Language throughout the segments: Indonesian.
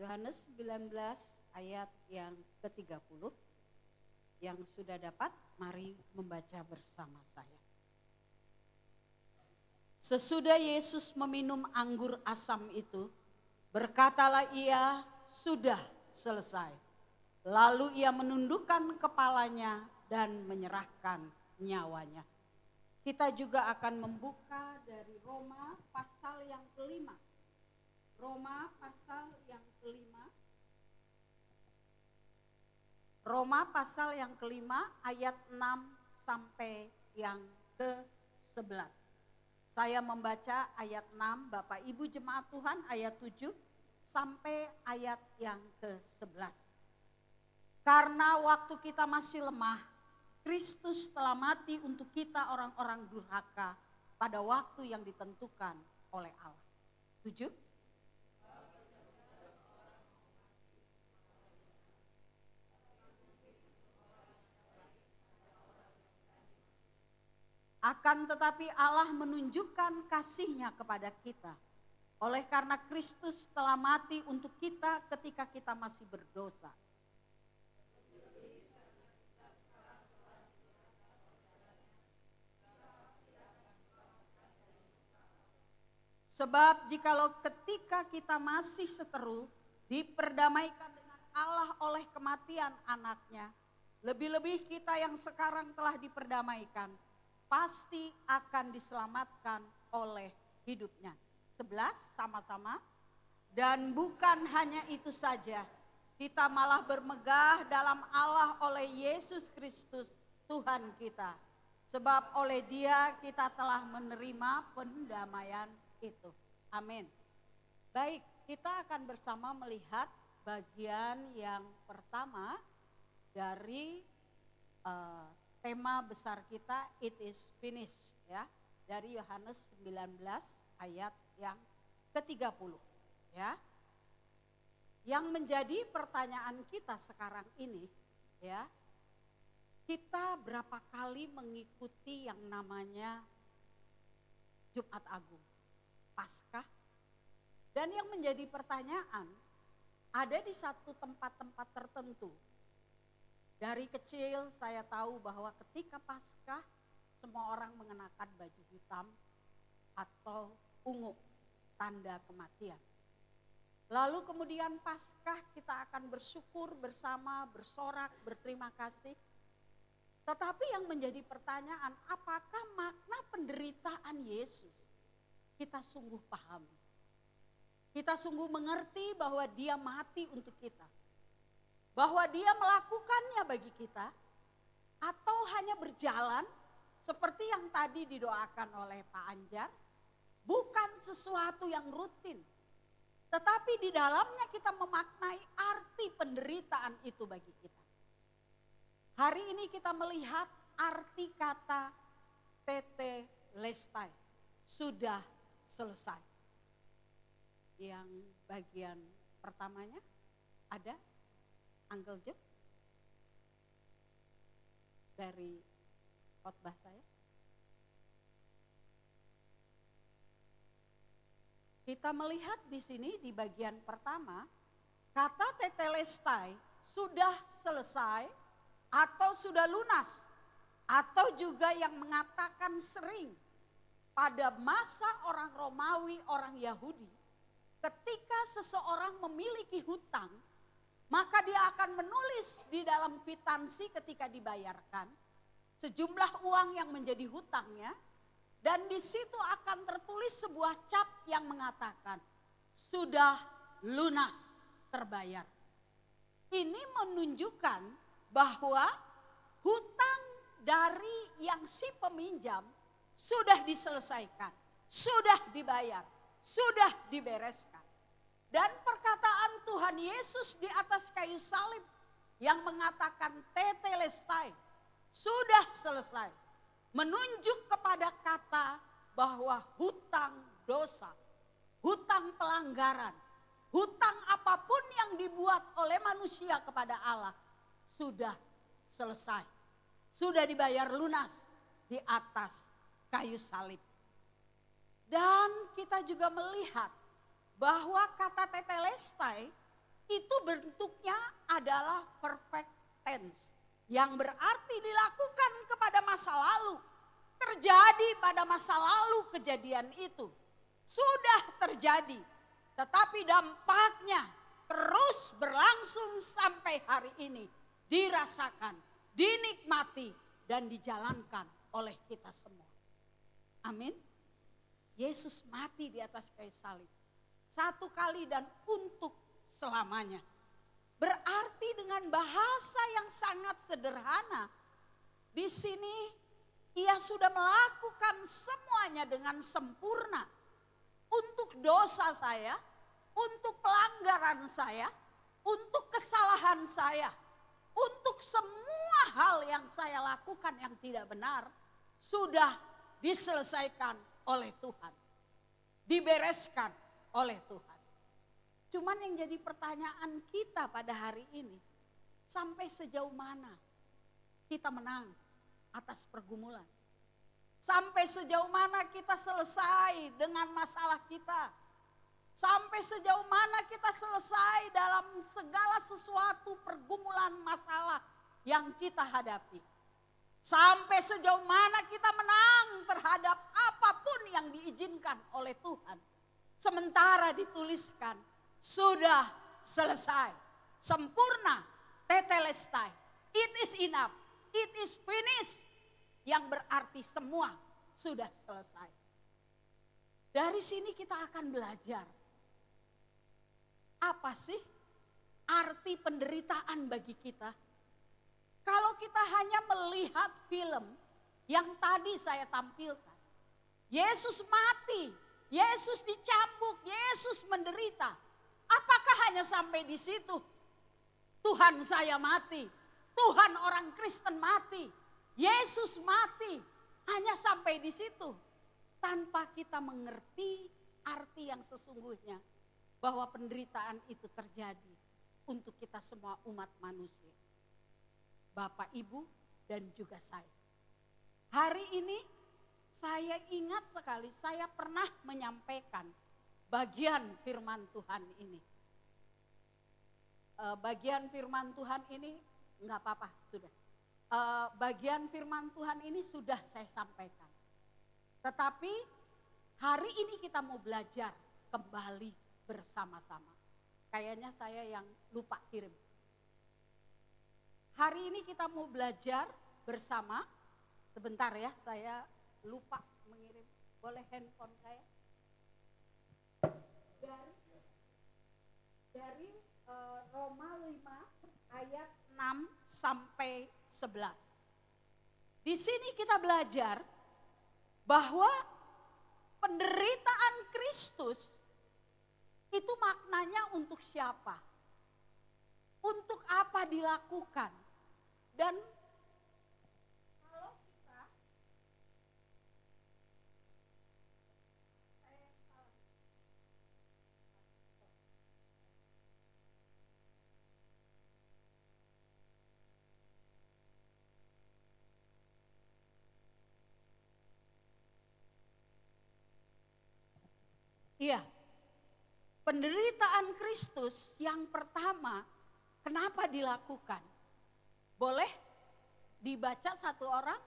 Yohanes 19 ayat yang ke-30. Yang sudah dapat, mari membaca bersama saya. Sesudah Yesus meminum anggur asam itu, berkatalah ia, sudah selesai. Lalu ia menundukkan kepalanya dan menyerahkan nyawanya. Kita juga akan membuka dari Roma pasal yang kelima. Roma pasal yang kelima. Roma pasal yang kelima ayat 6 sampai yang ke-11. Saya membaca ayat 6, Bapak Ibu Jemaat Tuhan ayat 7 sampai ayat yang ke-11. Karena waktu kita masih lemah, Kristus telah mati untuk kita orang-orang durhaka pada waktu yang ditentukan oleh Allah. 7. Akan tetapi Allah menunjukkan kasih-Nya kepada kita. Oleh karena Kristus telah mati untuk kita ketika kita masih berdosa. Sebab jikalau ketika kita masih seteru, diperdamaikan dengan Allah oleh kematian anaknya, lebih-lebih kita yang sekarang telah diperdamaikan, pasti akan diselamatkan oleh hidupnya. 11 sama-sama. Dan bukan hanya itu saja, kita malah bermegah dalam Allah oleh Yesus Kristus Tuhan kita. Sebab oleh Dia kita telah menerima pendamaian itu. Amin. Baik, kita akan bersama melihat bagian yang pertama dari tema besar kita, it is finished, ya, dari Yohanes 19 ayat yang ke-30, ya. Yang menjadi pertanyaan kita sekarang ini, ya, kita berapa kali mengikuti yang namanya Jumat Agung, Paskah? Dan yang menjadi pertanyaan, ada di satu tempat-tempat tertentu. Dari kecil saya tahu bahwa ketika Paskah semua orang mengenakan baju hitam atau ungu, tanda kematian. Lalu kemudian Paskah kita akan bersyukur bersama, bersorak, berterima kasih. Tetapi yang menjadi pertanyaan, apakah makna penderitaan Yesus kita sungguh pahami? Kita sungguh mengerti bahwa Dia mati untuk kita. Bahwa Dia melakukannya bagi kita, atau hanya berjalan seperti yang tadi didoakan oleh Pak Anjar, bukan sesuatu yang rutin, tetapi di dalamnya kita memaknai arti penderitaan itu bagi kita. Hari ini kita melihat arti kata tetelestai, sudah selesai. Yang bagian pertamanya ada Uncle Joe dari khotbah saya. Kita melihat di sini di bagian pertama, kata tetelestai sudah selesai atau sudah lunas, atau juga yang mengatakan sering pada masa orang Romawi, orang Yahudi, ketika seseorang memiliki hutang, maka dia akan menulis di dalam kwitansi ketika dibayarkan sejumlah uang yang menjadi hutangnya, dan di situ akan tertulis sebuah cap yang mengatakan sudah lunas, terbayar. Ini menunjukkan bahwa hutang dari yang si peminjam sudah diselesaikan, sudah dibayar, sudah dibereskan. Dan perkataan Tuhan Yesus di atas kayu salib yang mengatakan tetelestai, sudah selesai, menunjuk kepada kata bahwa hutang dosa, hutang pelanggaran, hutang apapun yang dibuat oleh manusia kepada Allah sudah selesai, sudah dibayar lunas di atas kayu salib. Dan kita juga melihat bahwa kata tetelestai itu bentuknya adalah perfect tense. Yang berarti dilakukan kepada masa lalu. Terjadi pada masa lalu kejadian itu. Sudah terjadi. Tetapi dampaknya terus berlangsung sampai hari ini. Dirasakan, dinikmati, dan dijalankan oleh kita semua. Amin. Yesus mati di atas kayu salib. Satu kali dan untuk selamanya. Berarti dengan bahasa yang sangat sederhana. Di sini ia sudah melakukan semuanya dengan sempurna. Untuk dosa saya, untuk pelanggaran saya, untuk kesalahan saya, untuk semua hal yang saya lakukan yang tidak benar, sudah diselesaikan oleh Tuhan. Dibereskan oleh Tuhan. Cuman yang jadi pertanyaan kita pada hari ini, sampai sejauh mana kita menang atas pergumulan? Sampai sejauh mana kita selesai dengan masalah kita? Sampai sejauh mana kita selesai dalam segala sesuatu pergumulan masalah yang kita hadapi? Sampai sejauh mana kita menang terhadap apapun yang diizinkan oleh Tuhan? Sementara dituliskan, sudah selesai, sempurna, tetelestai, it is enough, it is finished. Yang berarti semua sudah selesai. Dari sini kita akan belajar. Apa sih arti penderitaan bagi kita? Kalau kita hanya melihat film yang tadi saya tampilkan. Yesus mati, Yesus dicambuk, Yesus menderita. Apakah hanya sampai di situ? Tuhan saya mati, Tuhan orang Kristen mati. Yesus mati, hanya sampai di situ. Tanpa kita mengerti arti yang sesungguhnya. Bahwa penderitaan itu terjadi untuk kita semua umat manusia. Bapak, Ibu, dan juga saya. Hari ini saya ingat sekali, saya pernah menyampaikan bagian firman Tuhan ini. Bagian firman Tuhan ini, enggak apa-apa, sudah. Bagian firman Tuhan ini sudah saya sampaikan. Tetapi hari ini kita mau belajar kembali bersama-sama. Kayaknya saya yang lupa kirim. Hari ini kita mau belajar bersama. Sebentar ya, saya lupa mengirim. Boleh handphone saya? Dari Roma 5 ayat 6 sampai 11. Di sini kita belajar bahwa penderitaan Kristus itu maknanya untuk siapa? Untuk apa dilakukan? Dan kalau kita iya, penderitaan Kristus yang pertama, kenapa dilakukan? Boleh dibaca satu orang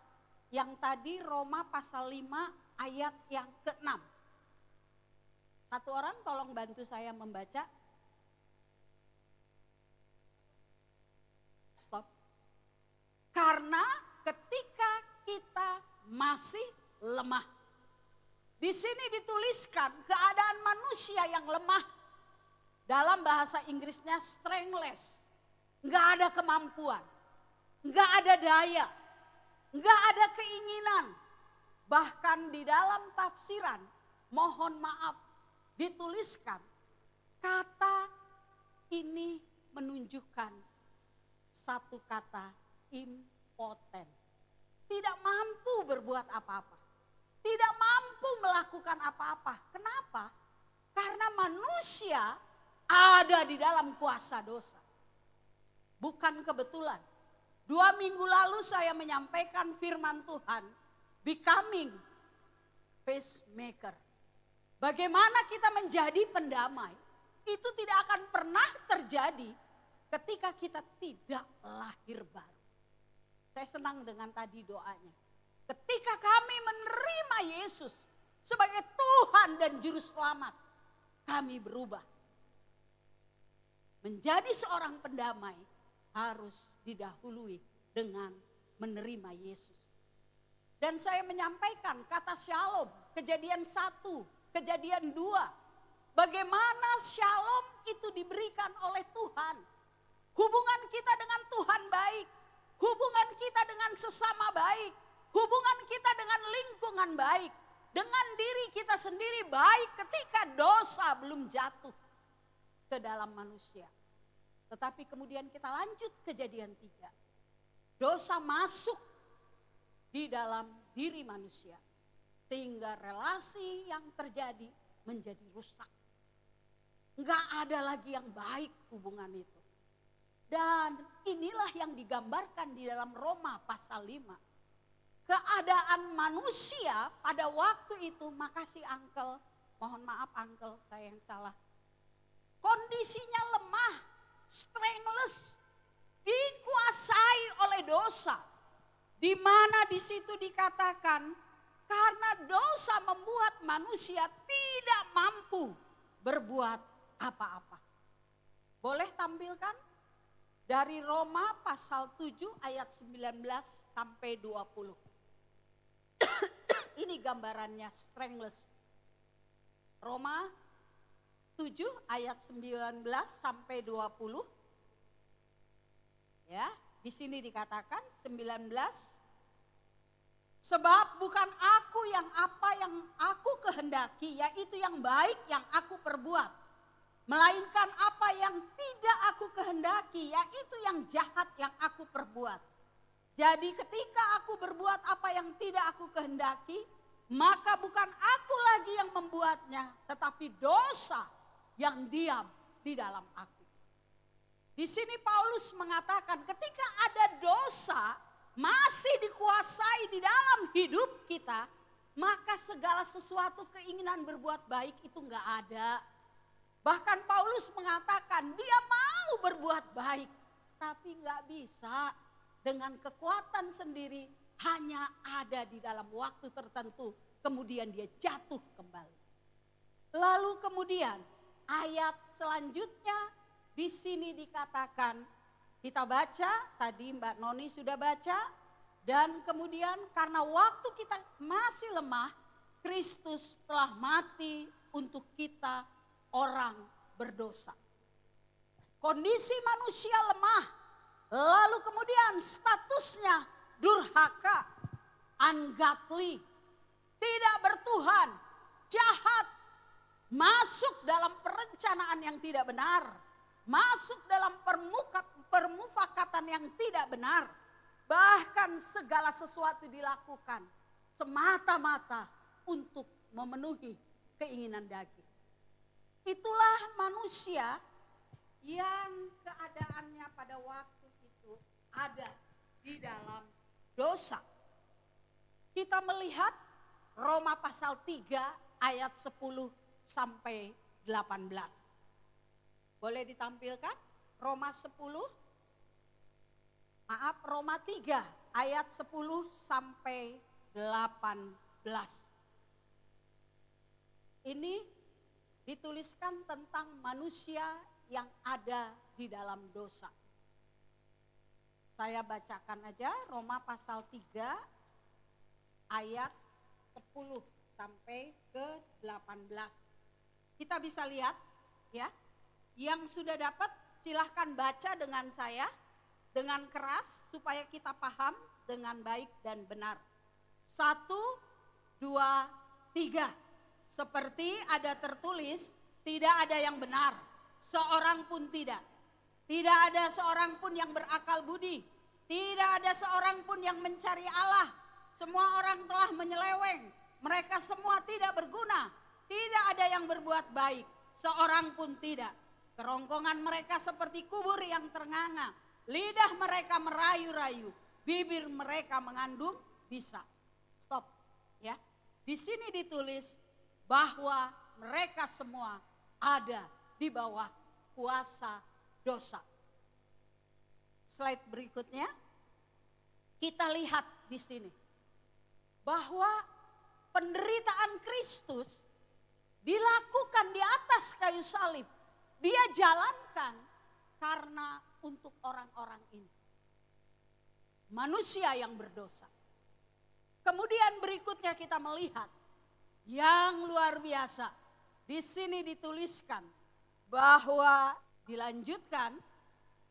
yang tadi Roma pasal 5 ayat yang ke-6. Satu orang tolong bantu saya membaca. Stop. Karena ketika kita masih lemah. Di sini dituliskan keadaan manusia yang lemah. Dalam bahasa Inggrisnya strengthless. Enggak ada kemampuan. Enggak ada daya. Enggak ada keinginan. Bahkan di dalam tafsiran, mohon maaf, dituliskan kata ini menunjukkan satu kata impoten. Tidak mampu berbuat apa-apa. Tidak mampu melakukan apa-apa. Kenapa? Karena manusia ada di dalam kuasa dosa. Bukan kebetulan. 2 minggu lalu saya menyampaikan firman Tuhan. Becoming peacemaker. Bagaimana kita menjadi pendamai. Itu tidak akan pernah pernah terjadi ketika kita tidak lahir baru. Saya senang dengan tadi doanya. Ketika kami menerima Yesus sebagai Tuhan dan Juru Selamat, kami berubah. Menjadi seorang pendamai harus didahului dengan menerima Yesus. Dan saya menyampaikan kata shalom, Kejadian 1, Kejadian 2. Bagaimana shalom itu diberikan oleh Tuhan. Hubungan kita dengan Tuhan baik. Hubungan kita dengan sesama baik. Hubungan kita dengan lingkungan baik. Dengan diri kita sendiri baik ketika dosa belum jatuh ke dalam manusia. Tetapi kemudian kita lanjut Kejadian 3. Dosa masuk di dalam diri manusia. Sehingga relasi yang terjadi menjadi rusak. Enggak ada lagi yang baik hubungan itu. Dan inilah yang digambarkan di dalam Roma pasal 5. Keadaan manusia pada waktu itu, makasih Uncle, mohon maaf Uncle, saya yang salah. Kondisinya lemah, strengthless, dikuasai oleh dosa. Di mana di situ dikatakan karena dosa membuat manusia tidak mampu berbuat apa-apa. Boleh tampilkan? Dari Roma pasal 7 ayat 19 sampai 20. Ini gambarannya strengthless. Roma 7 ayat 19 sampai 20. Ya, di sini dikatakan 19. Sebab bukan aku yang apa yang aku kehendaki, yaitu yang baik yang aku perbuat. Melainkan apa yang tidak aku kehendaki, yaitu yang jahat yang aku perbuat. Jadi ketika aku berbuat apa yang tidak aku kehendaki, maka bukan aku lagi yang membuatnya, tetapi dosa yang diam di dalam aku. Di sini Paulus mengatakan ketika ada dosa masih dikuasai di dalam hidup kita, maka segala sesuatu keinginan berbuat baik itu enggak ada. Bahkan Paulus mengatakan dia mau berbuat baik, tapi enggak bisa dengan kekuatan sendiri, hanya ada di dalam waktu tertentu, kemudian dia jatuh kembali. Lalu kemudian ayat selanjutnya di sini dikatakan, kita baca, tadi Mbak Noni sudah baca, dan kemudian karena waktu kita masih lemah, Kristus telah mati untuk kita orang berdosa. Kondisi manusia lemah, lalu kemudian statusnya durhaka, ungodly, tidak bertuhan, jahat, masuk dalam perencanaan yang tidak benar, masuk dalam permufakatan yang tidak benar, bahkan segala sesuatu dilakukan semata-mata untuk memenuhi keinginan daging. Itulah manusia yang keadaannya pada waktu itu ada di dalam dosa. Kita melihat Roma pasal 3 ayat 10 sampai 18. Boleh ditampilkan? Roma 10. Maaf, Roma 3 ayat 10 sampai 18. Ini dituliskan tentang manusia yang ada di dalam dosa. Saya bacakan aja Roma pasal 3 ayat 10 sampai ke 18. Kita bisa lihat ya. Yang sudah dapat silahkan baca dengan saya dengan keras supaya kita paham dengan baik dan benar. 1, 2, 3. Seperti ada tertulis, tidak ada yang benar, seorang pun tidak. Tidak ada seorang pun yang berakal budi. Tidak ada seorang pun yang mencari Allah. Semua orang telah menyeleweng. Mereka semua tidak berguna. Tidak ada yang berbuat baik. Seorang pun tidak. Kerongkongan mereka seperti kubur yang ternganga. Lidah mereka merayu-rayu. Bibir mereka mengandung bisa. Stop. Ya. Di sini ditulis bahwa mereka semua ada di bawah kuasa dosa. Slide berikutnya, kita lihat di sini bahwa penderitaan Kristus dilakukan di atas kayu salib. Dia jalankan karena untuk orang-orang ini. Manusia yang berdosa. Kemudian berikutnya kita melihat yang luar biasa. Di sini dituliskan bahwa dilanjutkan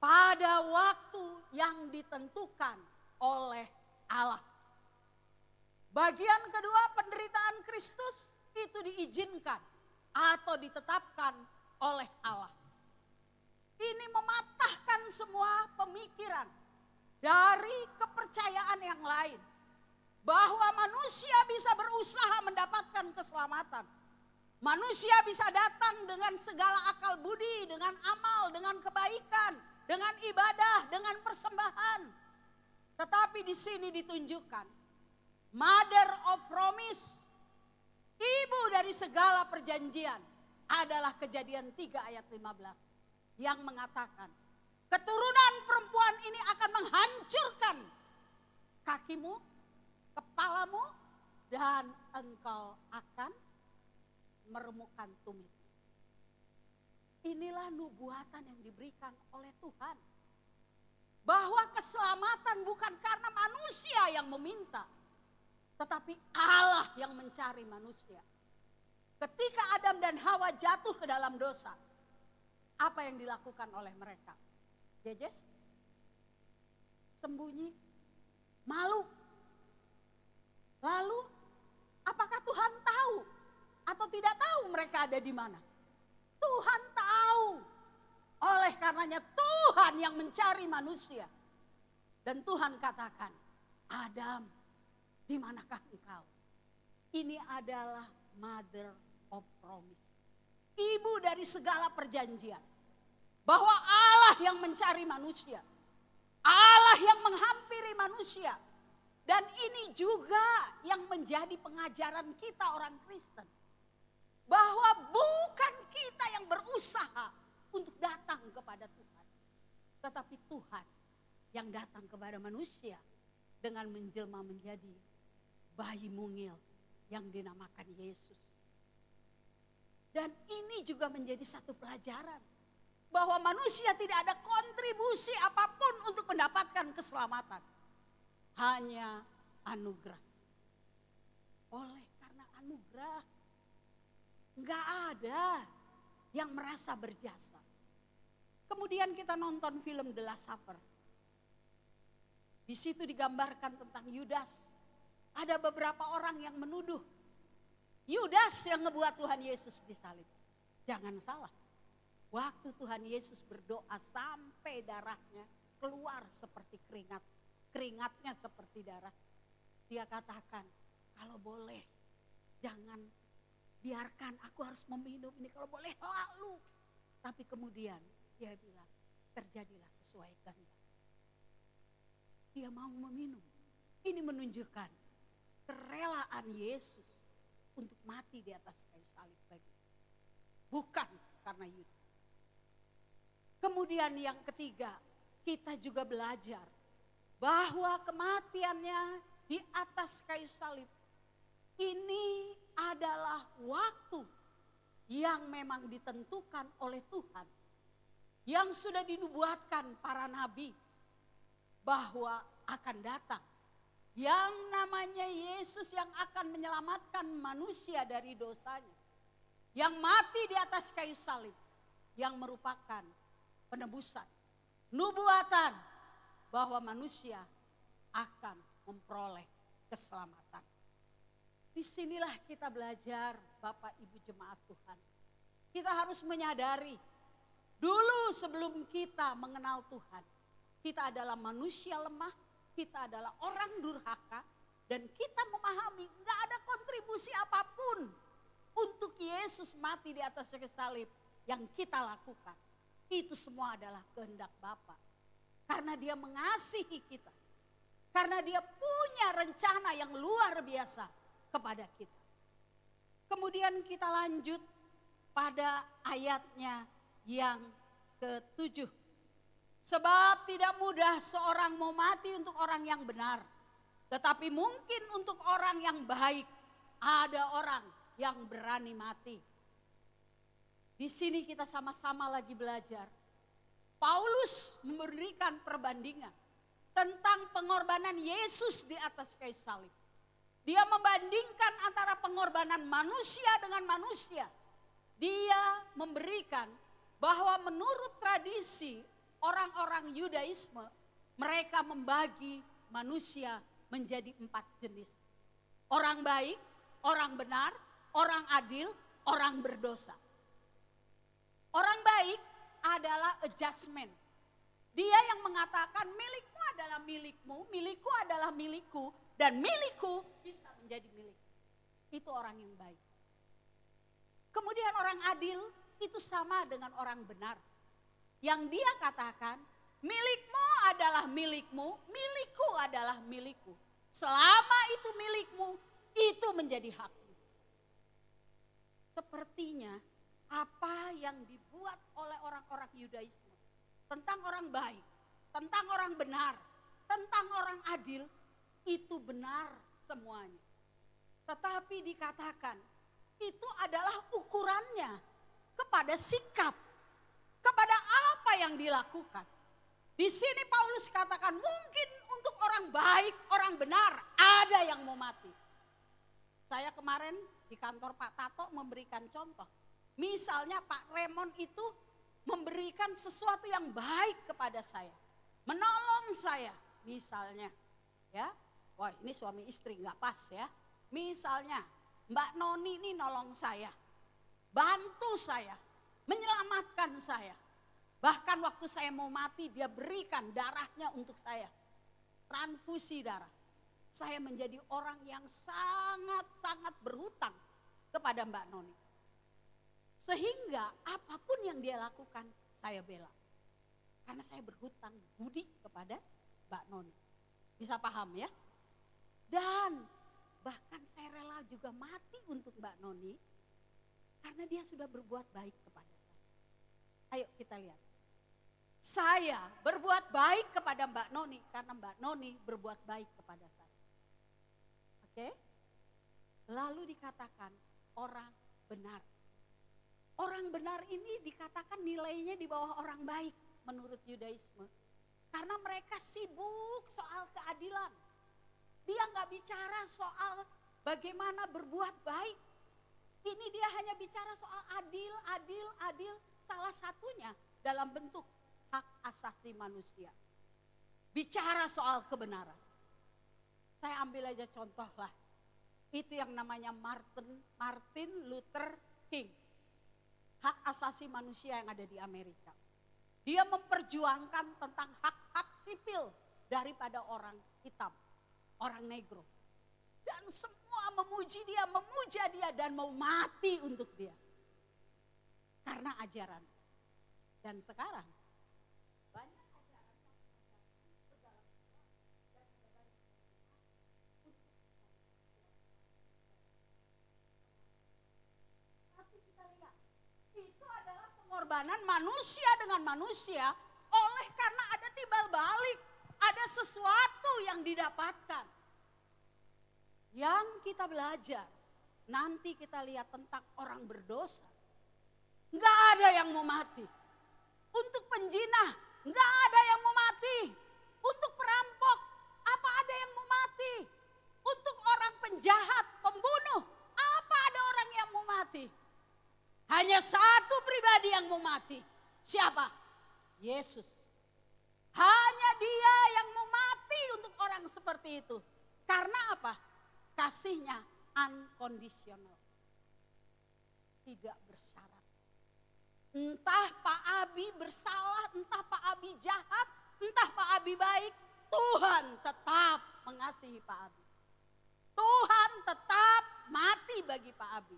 pada waktu yang ditentukan oleh Allah. Bagian kedua, penderitaan Kristus itu diizinkan atau ditetapkan oleh Allah. Ini mematahkan semua pemikiran dari kepercayaan yang lain. Bahwa manusia bisa berusaha mendapatkan keselamatan. Manusia bisa datang dengan segala akal budi, dengan amal, dengan kebaikan, dengan ibadah, dengan persembahan. Tetapi di sini ditunjukkan Mother of Promise, ibu dari segala perjanjian adalah Kejadian 3 ayat 15 yang mengatakan keturunan perempuan ini akan menghancurkan kakimu, kepalamu, dan engkau akan meremukkan tumit. Inilah nubuatan yang diberikan oleh Tuhan. Bahwa keselamatan bukan karena manusia yang meminta, tetapi Allah yang mencari manusia. Ketika Adam dan Hawa jatuh ke dalam dosa, apa yang dilakukan oleh mereka? Jejes? Sembunyi, malu. Lalu, apakah Tuhan tahu atau tidak tahu mereka ada di mana? Tuhan tahu. Oleh karenanya Tuhan yang mencari manusia. Dan Tuhan katakan, Adam, di manakah engkau? Ini adalah Mother of Promise. Ibu dari segala perjanjian. Bahwa Allah yang mencari manusia. Allah yang menghampiri manusia. Dan ini juga yang menjadi pengajaran kita orang Kristen. Bahwa bukan kita yang berusaha untuk datang kepada Tuhan. Tetapi Tuhan yang datang kepada manusia dengan menjelma menjadi bayi mungil yang dinamakan Yesus. Dan ini juga menjadi satu pelajaran. Bahwa manusia tidak ada kontribusi apapun untuk mendapatkan keselamatan. Hanya anugerah. Oleh karena anugerah, enggak ada yang merasa berjasa. Kemudian kita nonton film The Last Supper. Di situ digambarkan tentang Yudas. Ada beberapa orang yang menuduh Yudas yang ngebuat Tuhan Yesus disalib. Jangan salah. Waktu Tuhan Yesus berdoa sampai darahnya keluar seperti keringat. Keringatnya seperti darah. Dia katakan, kalau boleh jangan biarkan aku harus meminum ini. Kalau boleh lalu. Tapi kemudian dia bilang, terjadilah sesuai kehendak. Dia mau meminum. Ini menunjukkan kerelaan Yesus untuk mati di atas kayu salib bagi. Bukan karena Yudas. Kemudian yang ketiga, kita juga belajar bahwa kematiannya di atas kayu salib ini adalah waktu yang memang ditentukan oleh Tuhan. Yang sudah dinubuatkan para nabi bahwa akan datang. Yang namanya Yesus yang akan menyelamatkan manusia dari dosanya. Yang mati di atas kayu salib. Yang merupakan penebusan. Nubuatan bahwa manusia akan memperoleh keselamatan. Disinilah kita belajar Bapak Ibu jemaat Tuhan. Kita harus menyadari dulu sebelum kita mengenal Tuhan. Kita adalah manusia lemah, kita adalah orang durhaka. Dan kita memahami gak ada kontribusi apapun untuk Yesus mati di atas kayu salib yang kita lakukan. Itu semua adalah kehendak Bapa. Karena dia mengasihi kita. Karena dia punya rencana yang luar biasa kepada kita. Kemudian kita lanjut pada ayatnya yang ke-7. Sebab tidak mudah seorang mau mati untuk orang yang benar. Tetapi mungkin untuk orang yang baik ada orang yang berani mati. Di sini kita sama-sama lagi belajar. Paulus memberikan perbandingan tentang pengorbanan Yesus di atas kayu salib. Dia membandingkan antara pengorbanan manusia dengan manusia. Dia memberikan bahwa menurut tradisi orang-orang Yudaisme, mereka membagi manusia menjadi 4 jenis. Orang baik, orang benar, orang adil, orang berdosa. Orang baik adalah adjustment. Dia yang mengatakan milikmu adalah milikmu, milikku adalah milikku, dan milikku bisa menjadi milik. Itu orang yang baik. Kemudian orang adil itu sama dengan orang benar. Yang dia katakan milikmu adalah milikmu, milikku adalah milikku. Selama itu milikmu, itu menjadi hakmu. Sepertinya apa yang dibuat oleh orang-orang Yudaisme tentang orang baik, tentang orang benar, tentang orang adil, itu benar semuanya. Tetapi dikatakan itu adalah ukurannya kepada sikap, kepada apa yang dilakukan. Di sini Paulus katakan mungkin untuk orang baik, orang benar ada yang mau mati. Saya kemarin di kantor Pak Tato memberikan contoh. Misalnya Pak Raymond itu memberikan sesuatu yang baik kepada saya. Menolong saya misalnya. Ya, wah ini suami istri nggak pas ya. Misalnya Mbak Noni ini nolong saya. Bantu saya, menyelamatkan saya. Bahkan waktu saya mau mati dia berikan darahnya untuk saya. Transfusi darah. Saya menjadi orang yang sangat-sangat berhutang kepada Mbak Noni. Sehingga apapun yang dia lakukan saya bela. Karena saya berhutang budi kepada Mbak Noni. Bisa paham ya? Dan bahkan saya rela juga mati untuk Mbak Noni. Karena dia sudah berbuat baik kepada saya. Ayo kita lihat. Saya berbuat baik kepada Mbak Noni karena Mbak Noni berbuat baik kepada saya. Oke? Lalu dikatakan orang benar. Orang benar ini dikatakan nilainya di bawah orang baik menurut Yudaisme. Karena mereka sibuk soal keadilan. Dia nggak bicara soal bagaimana berbuat baik. Ini dia hanya bicara soal adil. Salah satunya dalam bentuk hak asasi manusia. Bicara soal kebenaran. Saya ambil aja contoh lah. Itu yang namanya Martin Luther King. Hak asasi manusia yang ada di Amerika. Dia memperjuangkan tentang hak-hak sipil daripada orang hitam, orang negro. Dan semua memuja dia dan mau mati untuk dia. Karena ajaran. Dan sekarang banyak ajaran segala dan tapi kita lihat itu adalah pengorbanan manusia dengan manusia oleh karena ada timbal balik, ada sesuatu yang didapatkan. Yang kita belajar, nanti kita lihat tentang orang berdosa. Enggak ada yang mau mati. Untuk penjinah, enggak ada yang mau mati. Untuk perampok, apa ada yang mau mati? Untuk orang penjahat, pembunuh, apa ada orang yang mau mati? Hanya satu pribadi yang mau mati. Siapa? Yesus. Hanya dia yang mau mati untuk orang seperti itu. Karena apa? Kasihnya unconditional. Tidak bersyarat. Entah Pak Abi bersalah, entah Pak Abi jahat, entah Pak Abi baik. Tuhan tetap mengasihi Pak Abi. Tuhan tetap mati bagi Pak Abi.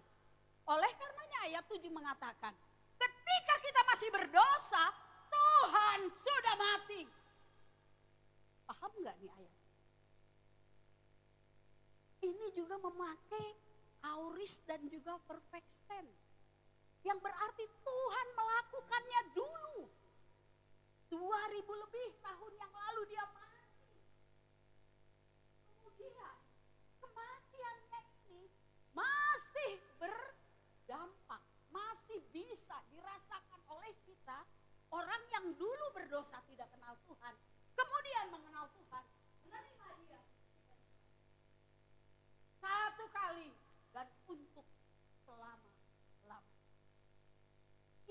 Oleh karenanya ayat 7 mengatakan, ketika kita masih berdosa, Tuhan sudah mati. Paham nggak nih ayat? Ini juga memakai aorist dan juga perfect tense. Yang berarti Tuhan melakukannya dulu. berdosa tidak kenal Tuhan, kemudian mengenal Tuhan, menerima Dia satu kali dan untuk selama-lamanya.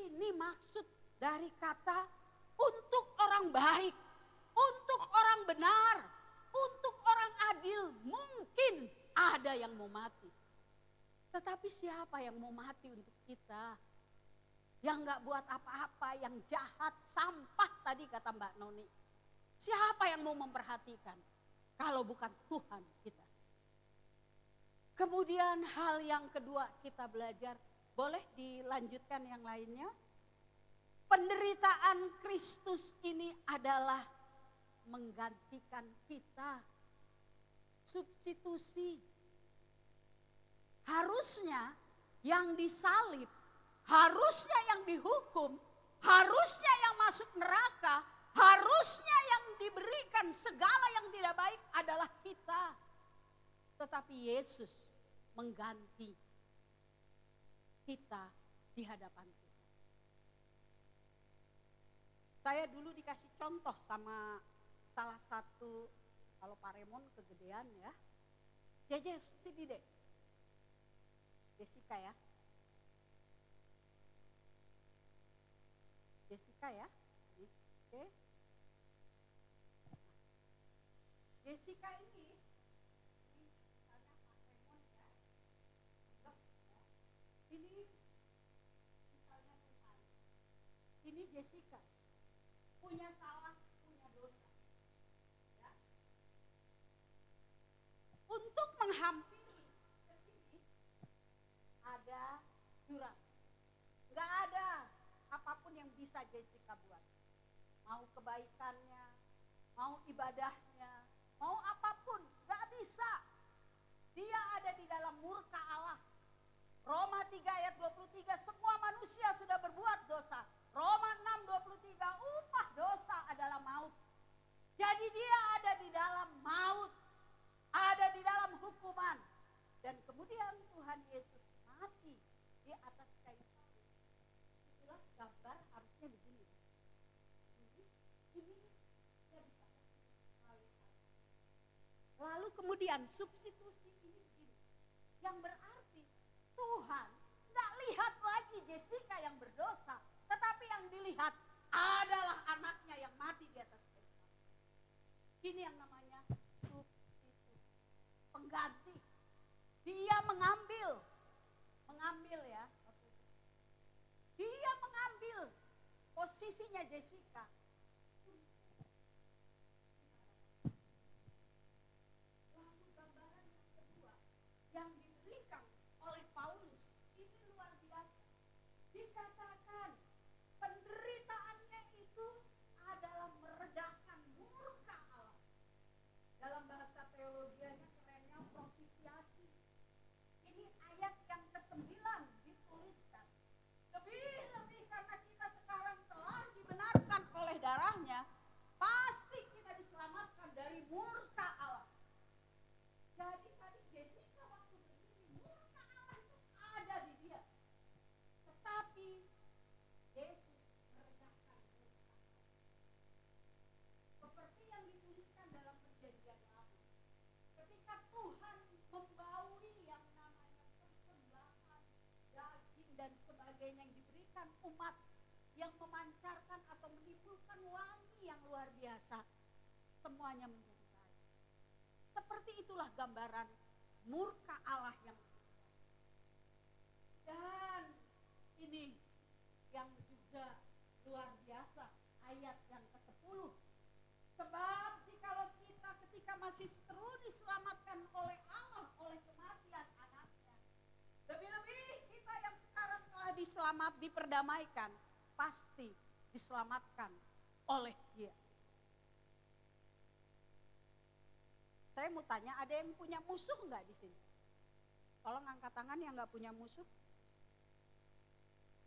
Ini maksud dari kata untuk orang baik, untuk orang benar, untuk orang adil. Mungkin ada yang mau mati. Tetapi siapa yang mau mati untuk kita? Yang gak buat apa-apa, yang jahat, sampah tadi kata Mbak Noni. Siapa yang mau memperhatikan kalau bukan Tuhan kita? Kemudian hal yang kedua kita belajar, boleh dilanjutkan yang lainnya? Penderitaan Kristus ini adalah menggantikan kita. Substitusi. Harusnya yang disalib, harusnya yang dihukum, harusnya yang masuk neraka, harusnya yang diberikan segala yang tidak baik adalah kita. Tetapi Yesus mengganti kita di hadapan kita. Saya dulu dikasih contoh sama salah satu, kalau Pak Remon kegedean ya. Jejes, sini deh. Jessica ya. Jessica ya. Oke. Jessica ini misalnya Pak Remon ya. Ini misalnya Tuhan. Ini Jessica. Punya salah, punya dosa. Ya. Untuk menghampiri ke sini ada jurang. Enggak ada apapun yang bisa Jessica buat. Mau kebaikannya, mau ibadahnya, mau apapun, enggak bisa. Dia ada di dalam murka Allah. Roma 3 ayat 23, semua manusia sudah berbuat dosa. Roma 6:23, upah dosa adalah maut. Jadi dia ada di dalam maut, ada di dalam hukuman. Dan kemudian Tuhan Yesus mati di atas kayu salib. Itulah gambar harusnya begini. Ini dia bisa. Lalu kemudian substitusi ini begini. Yang berarti Tuhan nggak lihat lagi Jessica yang berdosa. Tetapi yang dilihat adalah anaknya yang mati di atas kayu salib. Ini yang namanya substitusi, pengganti. Dia mengambil ya. Dia mengambil posisinya Jessica. Lalu gambaran yang kedua yang diberikan oleh Paulus ini luar biasa. Dikatakan penderitaannya itu adalah meredakan murka Allah. Dalam bahasa teologianya kerennya propisiasi. Ini ayat yang ke-9 dituliskan. Lebih-lebih karena kita sekarang telah dibenarkan oleh darahnya, pasti kita diselamatkan dari murka Allah. Jadi tadi Jessica waktu berdiri, murka Allah itu ada di dia. Tetapi Yesus meredakan murka. Seperti yang dituliskan dalam perjanjian lama. Ketika Tuhan membaui yang namanya persembahan, daging dan sebagainya yang diberikan umat yang memancarkan atau menimbulkan wangi yang luar biasa, semuanya menjadi baik. Seperti itulah gambaran murka Allah yang dan ini yang juga luar biasa, ayat yang ke-10. Sebab jikalau kita ketika masih terus diselamatkan oleh Allah, oleh kematian anaknya, lebih-lebih kita yang sekarang telah diperdamaikan, pasti diselamatkan oleh Dia. Saya mau tanya, ada yang punya musuh enggak di sini? Tolong angkat tangan yang enggak punya musuh.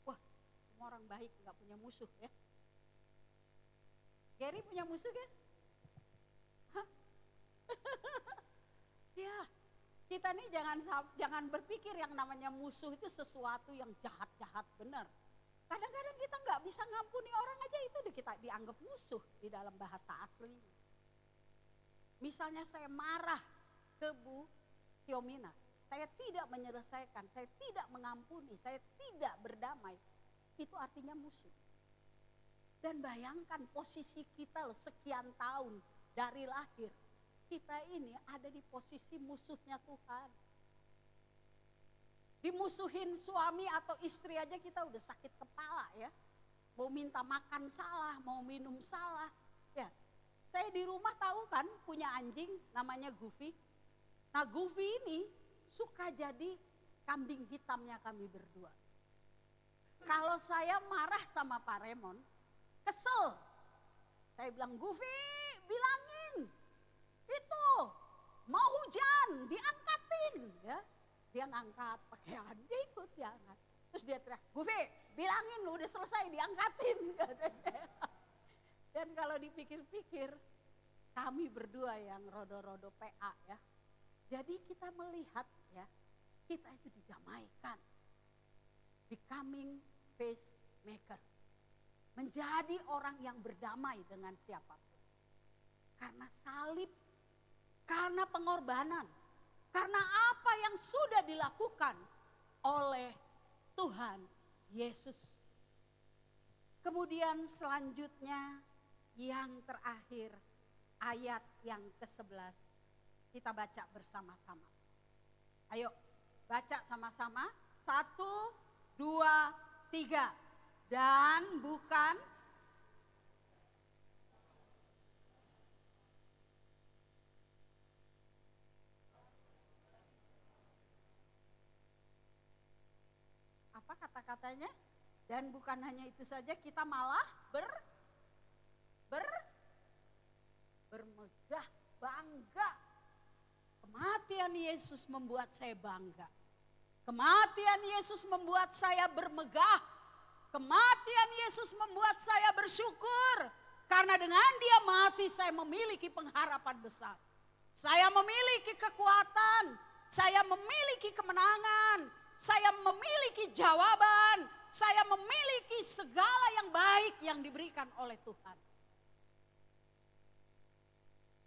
Wah, semua orang baik enggak punya musuh ya. Gary punya musuh kan? Hah? Ya, kita nih jangan berpikir yang namanya musuh itu sesuatu yang jahat-jahat, benar. Kadang-kadang kita nggak bisa ngampuni orang aja, itu kita dianggap musuh di dalam bahasa asli. Misalnya saya marah ke Bu Tiomina, saya tidak menyelesaikan, saya tidak mengampuni, saya tidak berdamai, itu artinya musuh. Dan bayangkan posisi kita loh, sekian tahun dari lahir, kita ini ada di posisi musuhnya Tuhan. Dimusuhin suami atau istri aja kita udah sakit kepala ya. Mau minta makan salah, mau minum salah. Ya, saya di rumah tahu kan punya anjing namanya Goofy. Nah Goofy ini suka jadi kambing hitamnya kami berdua. Kalau saya marah sama Pak Raymond, kesel. Saya bilang, Goofy bilangin, itu mau hujan, diangkatin. Ya, dia ngangkat pakaian, dia ikut diangkat. Terus dia teriak, Goofy bilangin lu udah selesai diangkatin. Dan kalau dipikir-pikir, kami berdua yang rodo-rodo PA ya. Jadi kita melihat ya, kita itu didamaikan. Becoming peacemaker. Menjadi orang yang berdamai dengan siapapun. Karena salib, karena pengorbanan, karena apa yang sudah dilakukan oleh Tuhan Yesus. Kemudian selanjutnya yang terakhir, ayat yang ke-11. Kita baca bersama-sama. Ayo baca sama-sama. 1, 2, 3. Dan bukan apa kata-katanya? Dan bukan hanya itu saja, kita malah bermegah, bangga. Kematian Yesus membuat saya bangga. Kematian Yesus membuat saya bermegah. Kematian Yesus membuat saya bersyukur. Karena dengan dia mati saya memiliki pengharapan besar. Saya memiliki kekuatan. Saya memiliki kemenangan. Saya memiliki jawaban. Saya memiliki segala yang baik yang diberikan oleh Tuhan.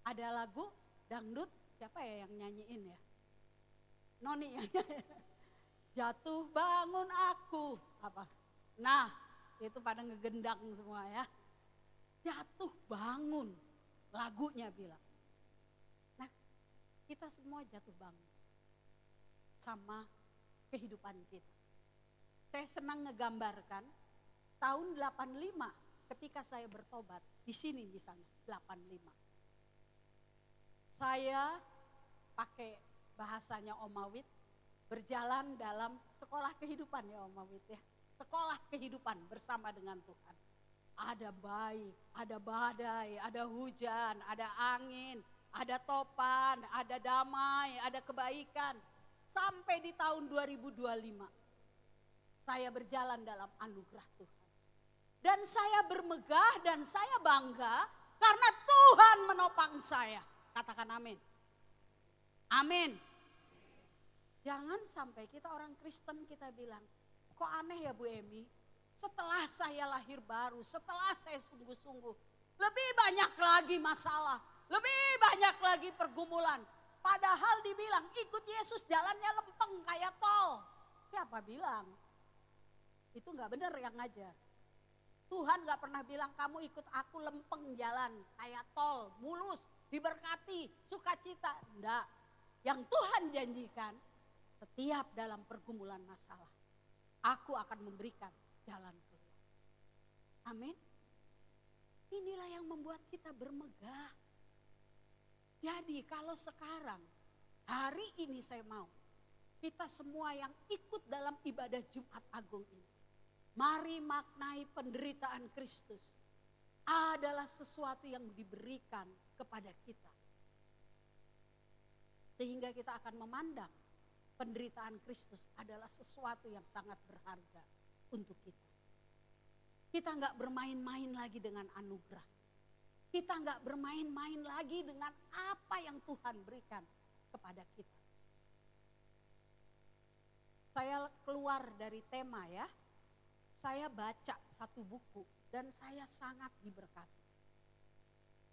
Ada lagu dangdut, siapa ya yang nyanyiin ya? Noni ya. Jatuh bangun aku. Apa? Nah, itu pada ngegendang semua ya. Jatuh bangun, lagunya bilang. Nah, kita semua jatuh bangun sama kehidupan kita. Saya senang ngegambarkan tahun 85 ketika saya bertobat, di sini misalnya 85. Saya pakai bahasanya Om Awit, berjalan dalam sekolah kehidupan ya Om Awit ya. Sekolah kehidupan bersama dengan Tuhan. Ada baik, ada badai, ada hujan, ada angin, ada topan, ada damai, ada kebaikan. Sampai di tahun 2025, saya berjalan dalam anugerah Tuhan. Dan saya bermegah dan saya bangga karena Tuhan menopang saya. Katakan amin. Amin. Jangan sampai kita orang Kristen kita bilang, kok aneh ya Bu Emi, setelah saya lahir baru, setelah saya sungguh-sungguh, lebih banyak lagi masalah, lebih banyak lagi pergumulan. Padahal dibilang ikut Yesus jalannya lempeng kayak tol. Siapa bilang? Itu gak benar yang ngajar. Tuhan gak pernah bilang kamu ikut aku lempeng jalan kayak tol, mulus, diberkati, sukacita. Enggak. Yang Tuhan janjikan setiap dalam pergumulan masalah, aku akan memberikan jalan keluar. Amin. Inilah yang membuat kita bermegah. Jadi kalau sekarang, hari ini saya mau, kita semua yang ikut dalam ibadah Jumat Agung ini, mari maknai penderitaan Kristus adalah sesuatu yang diberikan kepada kita. Sehingga kita akan memandang penderitaan Kristus adalah sesuatu yang sangat berharga untuk kita. Kita enggak bermain-main lagi dengan anugerah. Kita enggak bermain-main lagi dengan apa yang Tuhan berikan kepada kita. Saya keluar dari tema ya. saya baca satu buku dan saya sangat diberkati.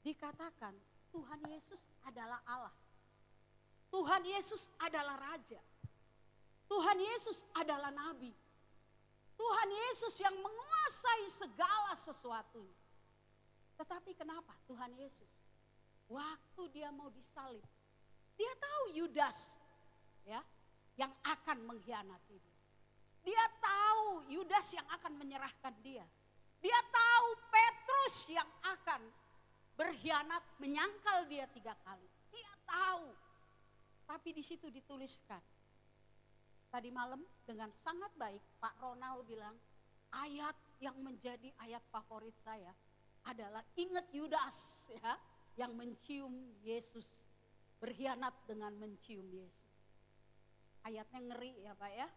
Dikatakan Tuhan Yesus adalah Allah. Tuhan Yesus adalah Raja. Tuhan Yesus adalah Nabi. Tuhan Yesus yang menguasai segala sesuatunya. Tetapi kenapa Tuhan Yesus? Waktu dia mau disalib, dia tahu Yudas ya, yang akan mengkhianati dia. Dia tahu Yudas yang akan menyerahkan dia. Dia tahu Petrus yang akan berkhianat, menyangkal dia 3 kali. Dia tahu. Tapi di situ dituliskan. Tadi malam dengan sangat baik Pak Ronald bilang, ayat yang menjadi ayat favorit saya adalah ingat Yudas ya, yang mencium Yesus, berkhianat dengan mencium Yesus. Ayatnya ngeri ya Pak ya.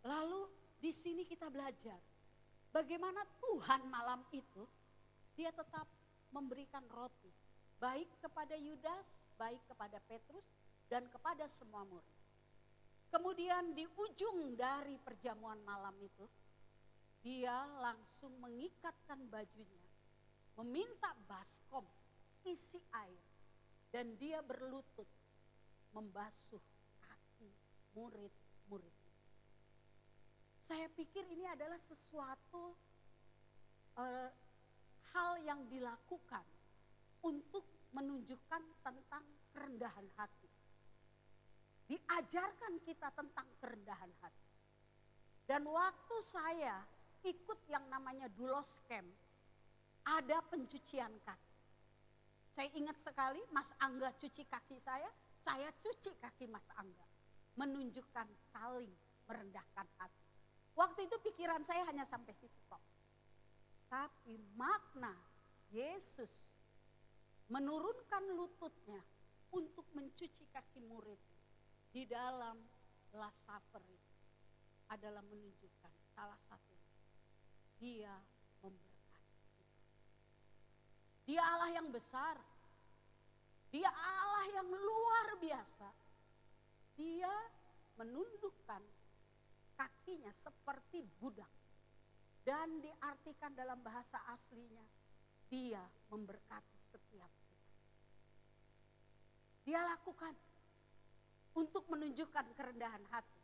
Lalu di sini kita belajar bagaimana Tuhan malam itu dia tetap memberikan roti baik kepada Yudas, baik kepada Petrus dan kepada semua murid. Kemudian di ujung dari perjamuan malam itu dia langsung mengikatkan bajunya, meminta baskom isi air dan dia berlutut membasuh kaki murid-murid. Saya pikir ini adalah sesuatu hal yang dilakukan untuk menunjukkan tentang kerendahan hati. Diajarkan kita tentang kerendahan hati. Dan waktu saya ikut yang namanya Dulos Camp, ada pencucian kaki. Saya ingat sekali Mas Angga cuci kaki saya cuci kaki Mas Angga. Menunjukkan saling merendahkan hati. Waktu itu pikiran saya hanya sampai situ kok. Tapi makna Yesus menurunkan lututnya untuk mencuci kaki murid di dalam Last Supper adalah menunjukkan salah satunya. Dia memberkati kita. Dia Allah yang besar. Dia Allah yang luar biasa. Dia menundukkan kakinya seperti budak. Dan diartikan dalam bahasa aslinya, dia memberkati setiap kita. Dia lakukan untuk menunjukkan kerendahan hati.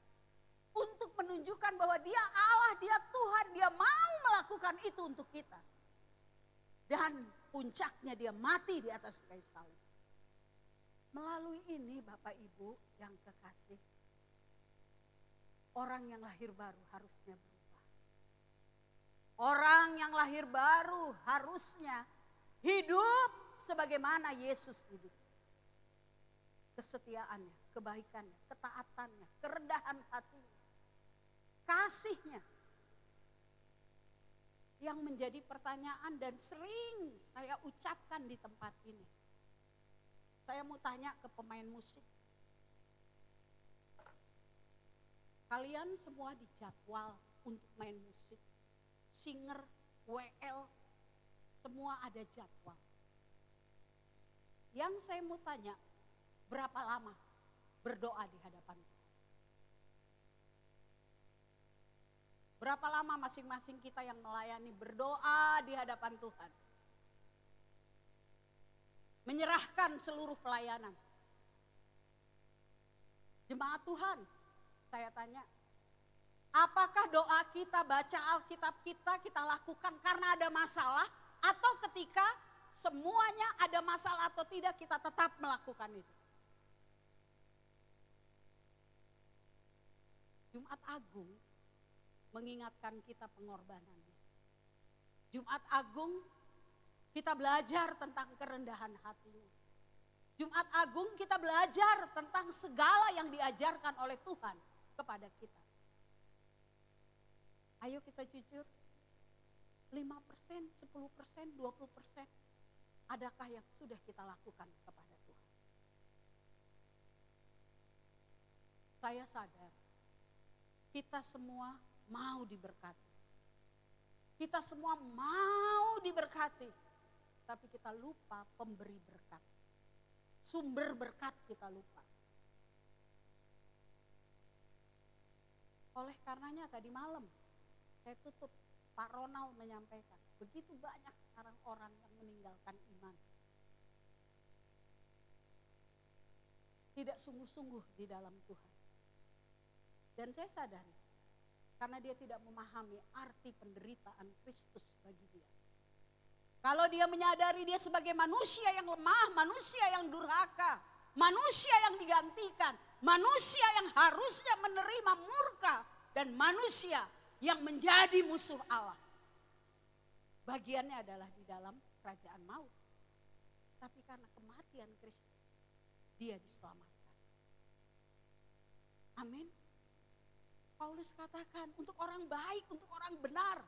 Untuk menunjukkan bahwa dia Allah, dia Tuhan, dia mau melakukan itu untuk kita. Dan puncaknya dia mati di atas kayu salib. Melalui ini Bapak Ibu yang kekasih, orang yang lahir baru harusnya berubah. Orang yang lahir baru harusnya hidup sebagaimana Yesus hidup. Kesetiaannya, kebaikannya, ketaatannya, kerendahan hatinya, kasihnya. Yang menjadi pertanyaan dan sering saya ucapkan di tempat ini. Saya mau tanya ke pemain musik. Kalian semua dijadwal untuk main musik. Singer, WL, semua ada jadwal. Yang saya mau tanya, berapa lama berdoa di hadapan Tuhan? Berapa lama masing-masing kita yang melayani berdoa di hadapan Tuhan? Menyerahkan seluruh pelayanan. Jemaat Tuhan, saya tanya, apakah doa kita, baca Alkitab kita lakukan karena ada masalah, atau ketika semuanya ada masalah atau tidak kita tetap melakukan itu? Jumat Agung mengingatkan kita pengorbanannya. Jumat Agung kita belajar tentang kerendahan hatinya. Jumat Agung kita belajar tentang segala yang diajarkan oleh Tuhan kepada kita. Ayo kita jujur, 5%, 10%, 20%, adakah yang sudah kita lakukan kepada Tuhan? Saya sadar, kita semua mau diberkati. Kita semua mau diberkati, tapi kita lupa pemberi berkat. Sumber berkat kita lupa. Oleh karenanya tadi malam, Saya tutup, Pak Ronald menyampaikan, begitu banyak sekarang orang yang meninggalkan iman. Tidak sungguh-sungguh di dalam Tuhan. Dan saya sadari, karena dia tidak memahami arti penderitaan Kristus bagi dia. Kalau dia menyadari dia sebagai manusia yang lemah, manusia yang durhaka, manusia yang digantikan, manusia yang harusnya menerima murka, dan manusia yang menjadi musuh Allah. Bagiannya adalah di dalam kerajaan maut. Tapi karena kematian Kristus, dia diselamatkan. Amin. Paulus katakan, untuk orang baik, untuk orang benar,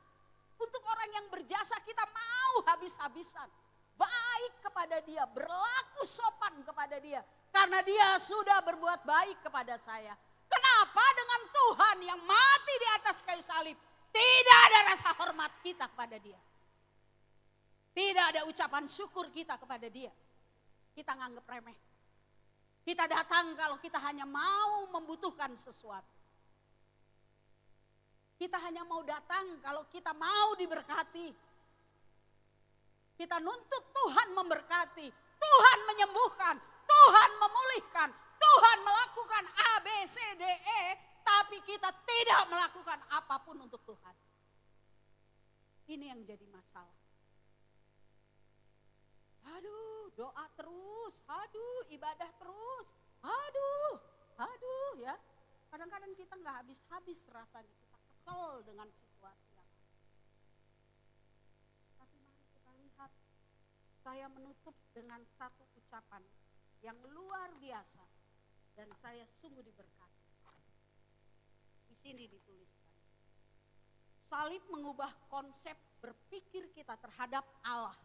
untuk orang yang berjasa kita mau habis-habisan. Baik kepada dia, berlaku sopan kepada dia. Karena dia sudah berbuat baik kepada saya. Kenapa dengan Tuhan yang mati di atas kayu salib, tidak ada rasa hormat kita kepada dia. Tidak ada ucapan syukur kita kepada dia. Kita nganggep remeh. Kita datang kalau kita hanya mau membutuhkan sesuatu. Kita hanya mau datang kalau kita mau diberkati. Kita nuntut Tuhan memberkati, Tuhan menyembuhkan, Tuhan memulihkan, Tuhan melakukan A, B, C, D, E, tapi kita tidak melakukan apapun untuk Tuhan. Ini yang jadi masalah. Aduh, doa terus, aduh, ibadah terus, aduh ya. Kadang-kadang kita nggak habis-habis rasanya, kita kesel dengan situasi yang ada. Tapi mari kita lihat, saya menutup dengan satu ucapan yang luar biasa dan saya sungguh diberkati. Di sini dituliskan, salib mengubah konsep berpikir kita terhadap Allah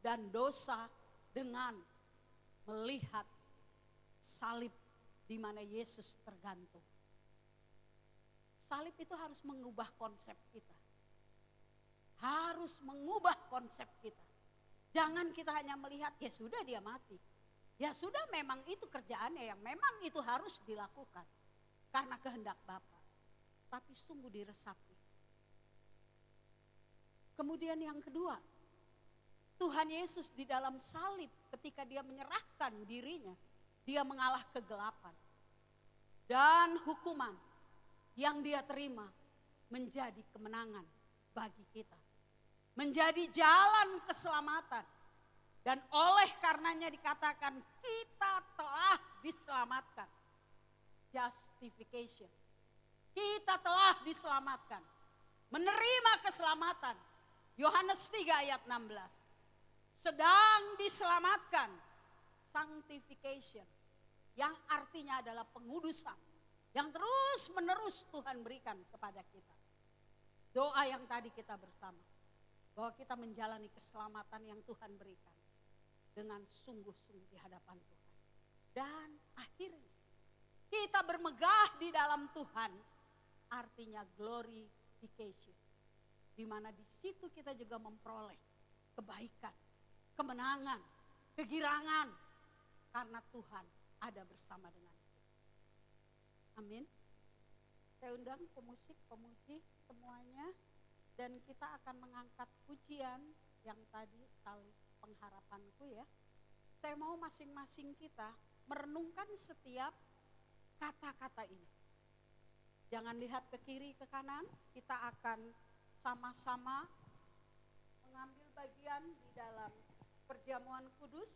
dan dosa dengan melihat salib di mana Yesus tergantung. Salib itu harus mengubah konsep kita. Harus mengubah konsep kita. Jangan kita hanya melihat, ya sudah dia mati. Ya sudah memang itu kerjaannya yang memang itu harus dilakukan. Karena kehendak Bapa. Tapi sungguh diresapi. Kemudian yang kedua, Tuhan Yesus di dalam salib ketika dia menyerahkan dirinya, dia mengalah kegelapan. Dan hukuman yang dia terima menjadi kemenangan bagi kita. Menjadi jalan keselamatan. Dan oleh karenanya dikatakan kita telah diselamatkan. Justification. Kita telah diselamatkan. Menerima keselamatan. Yohanes 3 ayat 16. Sedang diselamatkan. Sanctification. Yang artinya adalah pengudusan. Yang terus menerus Tuhan berikan kepada kita. Doa yang tadi kita bersama. Bahwa kita menjalani keselamatan yang Tuhan berikan. Dengan sungguh-sungguh di hadapan Tuhan. Dan akhirnya kita bermegah di dalam Tuhan. Artinya glorification. Di mana di situ kita juga memperoleh kebaikan, kemenangan, kegirangan. Karena Tuhan ada bersama dengan kita. Amin. Saya undang pemusik, pemuji semuanya. Dan kita akan mengangkat pujian yang tadi salib pengharapanku ya. Saya mau masing-masing kita merenungkan setiap kata-kata ini. Jangan lihat ke kiri ke kanan, kita akan sama-sama mengambil bagian di dalam perjamuan kudus.